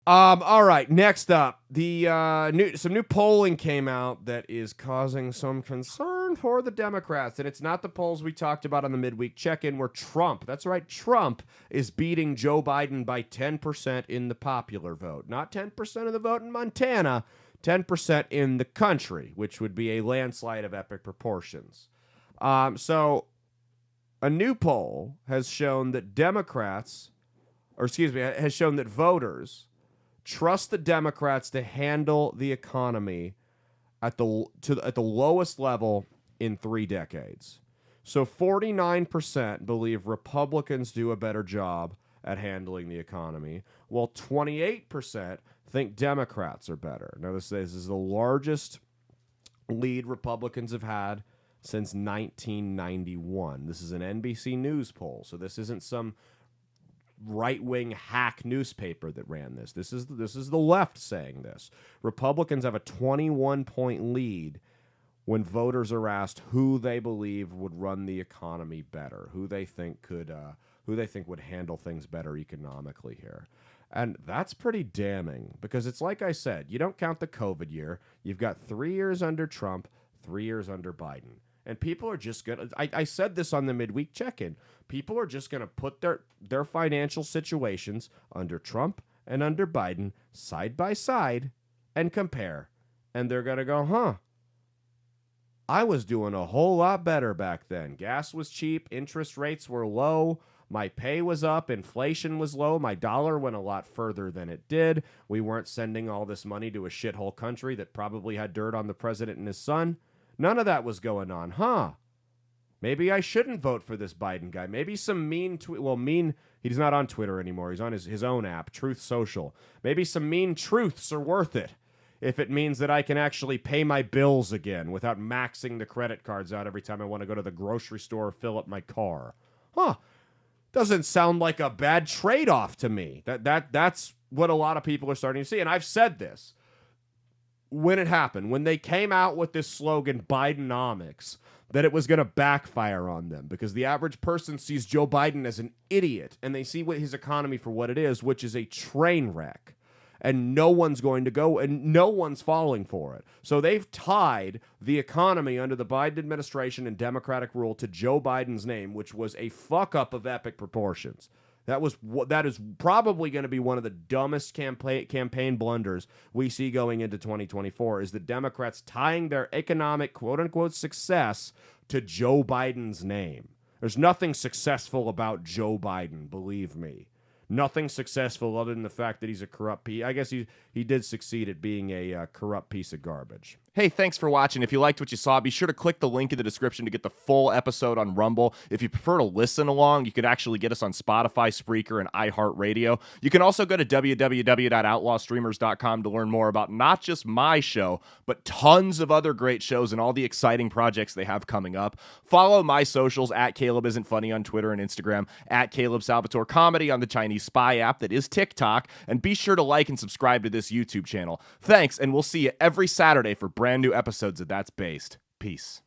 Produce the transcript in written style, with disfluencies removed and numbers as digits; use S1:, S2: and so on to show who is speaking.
S1: All right. Next up, the some new polling came out that is causing some concern for the Democrats, and it's not the polls we talked about on the midweek check-in, where Trump, that's right, Trump is beating Joe Biden by 10% in the popular vote, not 10% of the vote in Montana, 10% in the country, which would be a landslide of epic proportions. So a new poll has shown that has shown that voters trust the Democrats to handle the economy at the lowest level in 3 decades. So 49% believe Republicans do a better job at handling the economy, while 28% think Democrats are better. Now, this is the largest lead Republicans have had since 1991. This is an NBC News poll, so this isn't some right-wing hack newspaper that ran this. This is the left saying this. Republicans have a 21-point lead when voters are asked who they believe would run the economy better, who they think would handle things better economically here. And that's pretty damning, because it's like I said, you don't count the COVID year. You've got 3 years under Trump, 3 years under Biden. And people are just going to, I said this on the midweek check-in, people are just going to put their financial situations under Trump and under Biden side by side and compare. And they're going to go, I was doing a whole lot better back then. Gas was cheap, interest rates were low, my pay was up, inflation was low, my dollar went a lot further than it did. We weren't sending all this money to a shithole country that probably had dirt on the president and his son. None of that was going on, Maybe I shouldn't vote for this Biden guy. Maybe some he's not on Twitter anymore. He's on his own app, Truth Social. Maybe some mean truths are worth it if it means that I can actually pay my bills again without maxing the credit cards out every time I want to go to the grocery store or fill up my car. Doesn't sound like a bad trade-off to me. That's what a lot of people are starting to see. And I've said this. When it happened, when they came out with this slogan, Bidenomics, that it was going to backfire on them, because the average person sees Joe Biden as an idiot, and they see his economy for what it is, which is a train wreck. And no one's going to go, and no one's falling for it. So they've tied the economy under the Biden administration and Democratic rule to Joe Biden's name, which was a fuck-up of epic proportions. That is probably going to be one of the dumbest campaign blunders we see going into 2024, is the Democrats tying their economic quote-unquote success to Joe Biden's name. There's nothing successful about Joe Biden, believe me. Nothing successful other than the fact that he's a corrupt piece. I guess he did succeed at being a corrupt piece of garbage.
S2: Hey, thanks for watching. If you liked what you saw, be sure to click the link in the description to get the full episode on Rumble. If you prefer to listen along, you could actually get us on Spotify, Spreaker, and iHeartRadio. You can also go to www.outlawstreamers.com to learn more about not just my show, but tons of other great shows and all the exciting projects they have coming up. Follow my socials at Caleb Isn't Funny on Twitter and Instagram, at Caleb Salvatore Comedy on the Chinese Spy app that is TikTok, and be sure to like and subscribe to this YouTube channel. Thanks, and we'll see you every Saturday for brand new episodes of That's Based. Peace.